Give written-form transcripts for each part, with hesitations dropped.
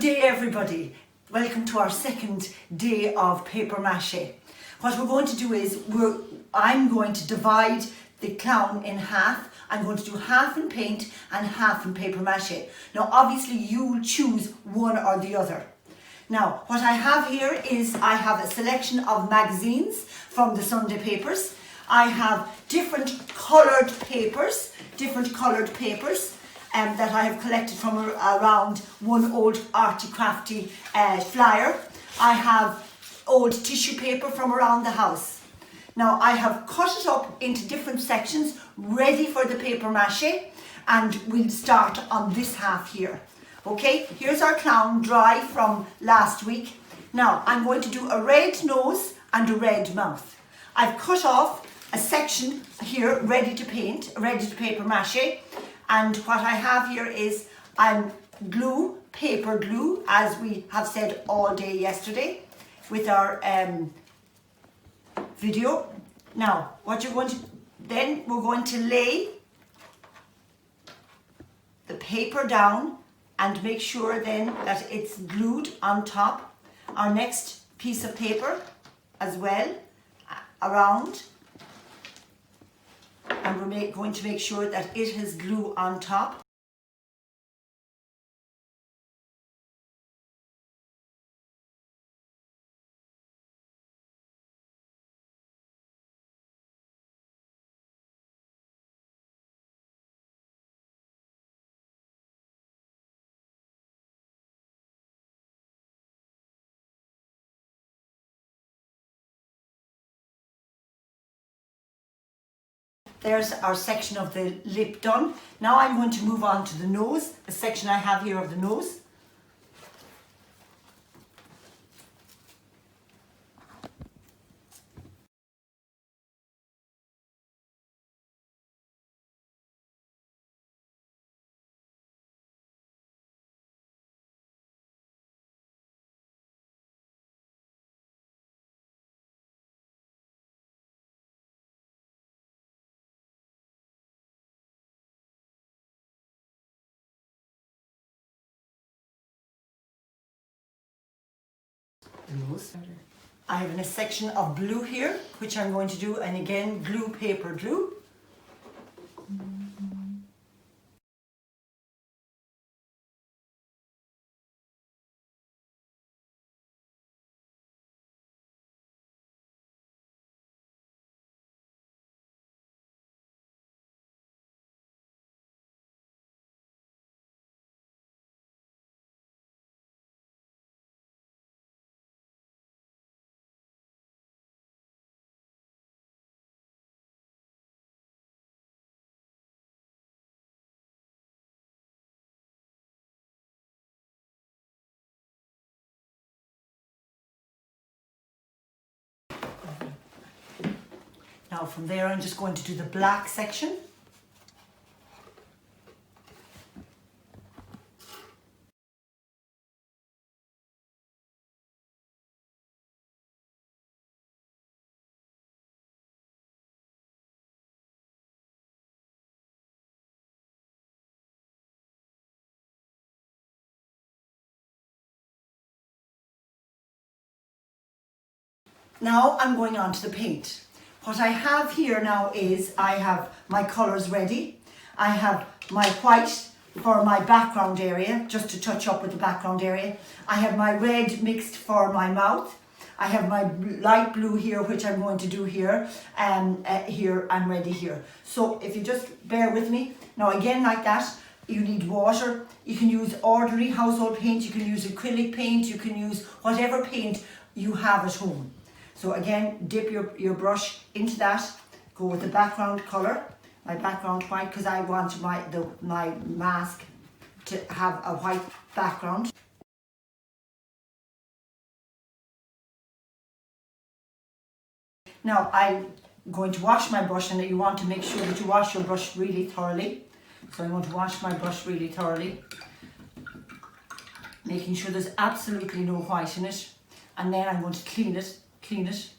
Good day everybody. Welcome to our second day of paper mache. What we're going to do is I'm going to divide the clown in half. I'm going to do half in paint and half in paper mache. Now obviously you'll choose one or the other. Now what I have here is I have a selection of magazines from the Sunday papers. I have different coloured papers that I have collected from around one old arty crafty flyer. I have old tissue paper from around the house. Now I have cut it up into different sections ready for the paper mache, and we'll start on this half here. Okay, here's our clown dry from last week. Now I'm going to do a red nose and a red mouth. I've cut off a section here ready to paint, ready to paper mache. And what I have here is paper glue, as we have said all day yesterday with our video. Now, what you're going to, then we're going to lay the paper down and make sure then that it's glued on top. Our next piece of paper as well, around. And we're going to make sure that it has glue on top. There's our section of the lip done. Now I'm going to move on to the nose, the section I have here of the nose. I have a section of blue here, which I'm going to do, and again, glue, paper, glue. Now from there I'm just going to do the black section. Now I'm going on to the paint. What I have here now is I have my colours ready. I have my white for my background area, just to touch up with the background area. I have my red mixed for my mouth. I have my light blue here, which I'm going to do here, and here I'm ready here. So if you just bear with me. Now again, like that, you need water. You can use ordinary household paint, you can use acrylic paint, you can use whatever paint you have at home. So again, dip your brush into that, go with the background colour, my background white, because I want my mask to have a white background. Now I'm going to wash my brush, and you want to make sure that you wash your brush really thoroughly. So I'm going to wash my brush really thoroughly, making sure there's absolutely no white in it. And then I'm going to clean it. Clean it,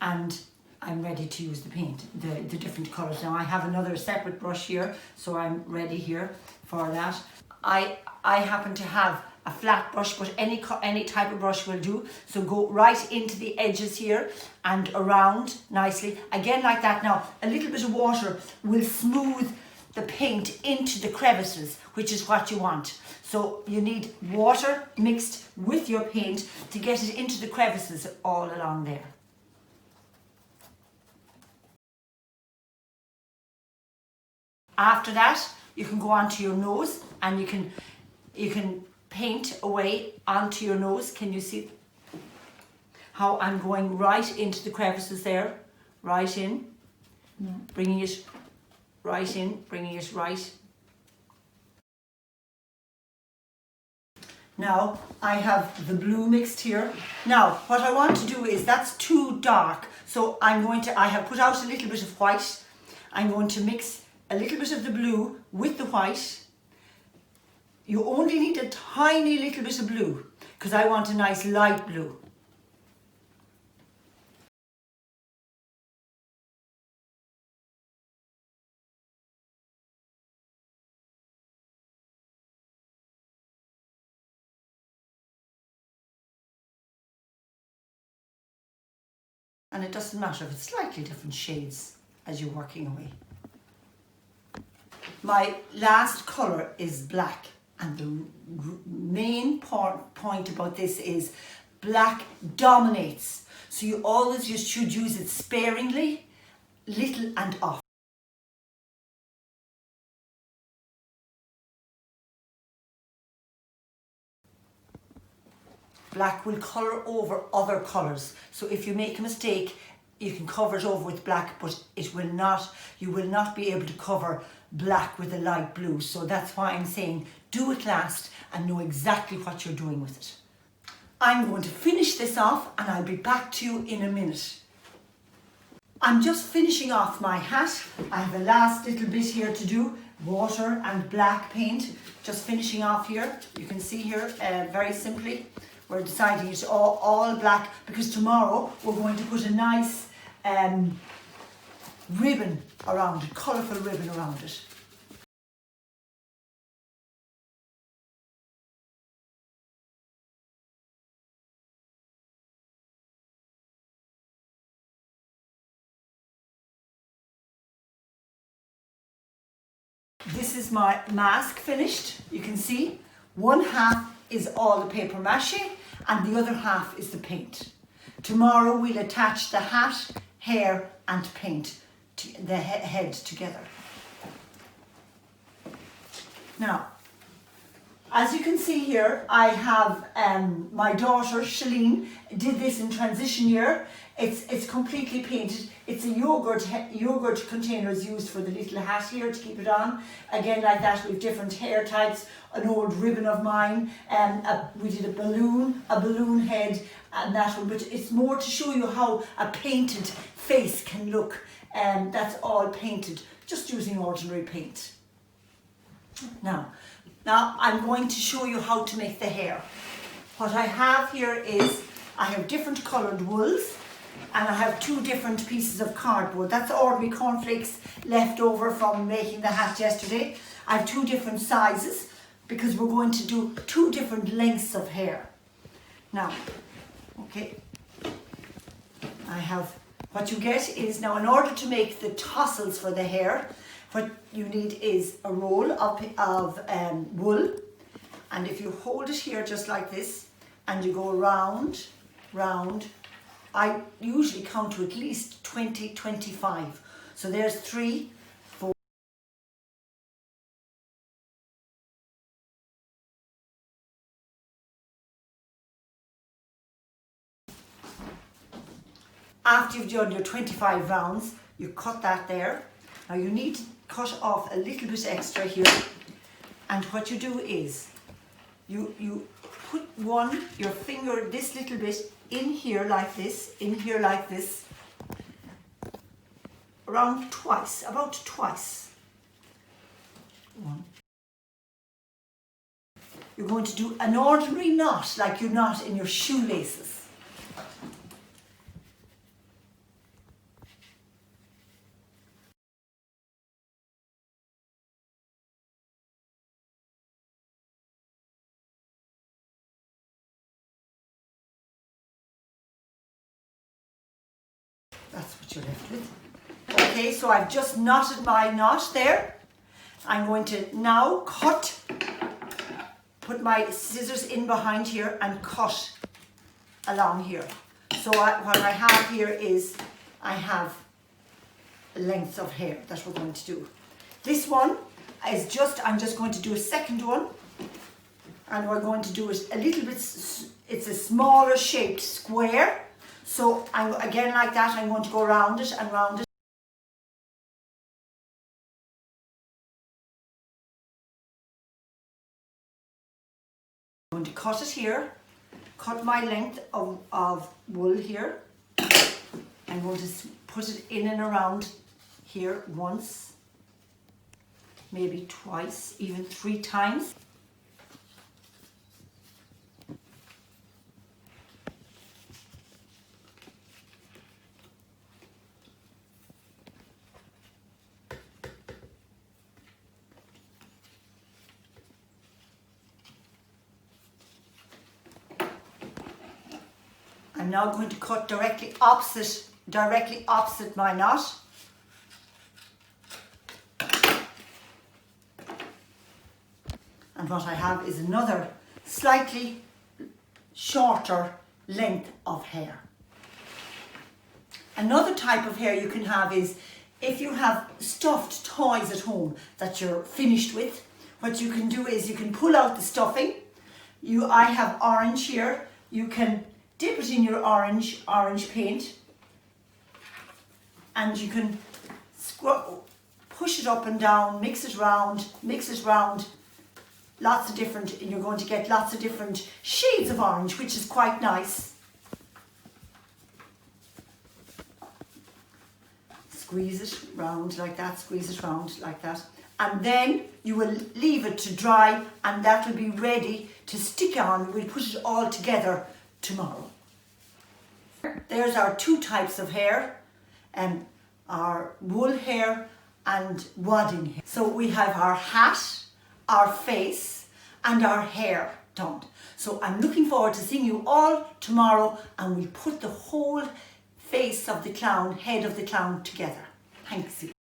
and I'm ready to use the paint, the different colours. Now I have another separate brush here, so I'm ready here for that. I happen to have a flat brush, but any type of brush will do. So go right into the edges here and around nicely. Again like that. Now a little bit of water will smooth the paint into the crevices, which is what you want. So you need water mixed with your paint to get it into the crevices all along there. After that, you can go onto your nose and you can paint away onto your nose. Can you see how I'm going right into the crevices there? Right in, bringing it right in, bringing it right. Now I have the blue mixed here. Now what I want to do is, that's too dark, so I have put out a little bit of white. I'm going to mix a little bit of the blue with the white. You only need a tiny little bit of blue because I want a nice light blue. And it doesn't matter if it's slightly different shades as you're working away. My last colour is black, and the main point about this is black dominates. So you always should use it sparingly, little and often. Black will colour over other colours. So if you make a mistake, you can cover it over with black, but you will not be able to cover black with a light blue. So that's why I'm saying do it last and know exactly what you're doing with it. I'm going to finish this off and I'll be back to you in a minute. I'm just finishing off my hat. I have a last little bit here to do. Water and black paint. Just finishing off here. You can see here very simply. We're deciding it's all black because tomorrow we're going to put a nice ribbon around it, colourful ribbon around it. This is my mask finished. You can see one half is all the paper mache and the other half is the paint. Tomorrow we'll attach the hat, hair and paint, the head together. Now, as you can see here, I have my daughter Shalene did this in transition year. It's completely painted. It's a yogurt container is used for the little hat here to keep it on. Again, like that, we have different hair types. An old ribbon of mine, we did a balloon head, and that one. But it's more to show you how a painted face can look. That's all painted, just using ordinary paint. Now I'm going to show you how to make the hair. What I have here is, I have different coloured wools and I have two different pieces of cardboard. That's ordinary cornflakes left over from making the hat yesterday. I have two different sizes because we're going to do two different lengths of hair. Now, okay, I have, what you get is, now in order to make the tassels for the hair, what you need is a roll of wool, and if you hold it here just like this and you go round, I usually count to at least 20, 25. So there's 3, 4. After you've done your 25 rounds, you cut that there. Now you need to cut off a little bit extra here, and what you do is you put your finger this little bit in here like this, around twice, about twice. 1. You're going to do an ordinary knot like you knot in your shoelaces. That's what you're left with. Okay, so I've just knotted my knot there. I'm going to now cut, put my scissors in behind here and cut along here. So what I have here is, I have lengths of hair that we're going to do. This one is just, I'm just going to do a second one, and we're going to do it a little bit, it's a smaller shaped square. So I'm again like that, I'm going to go around it and round it. I'm going to cut it here, cut my length of wool here. I'm going to put it in and around here once, maybe twice, even 3 times. I'm now going to cut directly opposite my knot. And what I have is another slightly shorter length of hair. Another type of hair you can have is, if you have stuffed toys at home that you're finished with, what you can do is you can pull out the stuffing. I have orange here. You can dip it in your orange paint, and you can push it up and down, mix it round, lots of different, and you're going to get lots of different shades of orange, which is quite nice. Squeeze it round like that, squeeze it round like that. And then you will leave it to dry, and that will be ready to stick on. We'll put it all together tomorrow. There's our 2 types of hair, our wool hair and wadding hair. So we have our hat, our face and our hair done. So I'm looking forward to seeing you all tomorrow, and we'll put the whole face of the clown, head of the clown together. Thanks.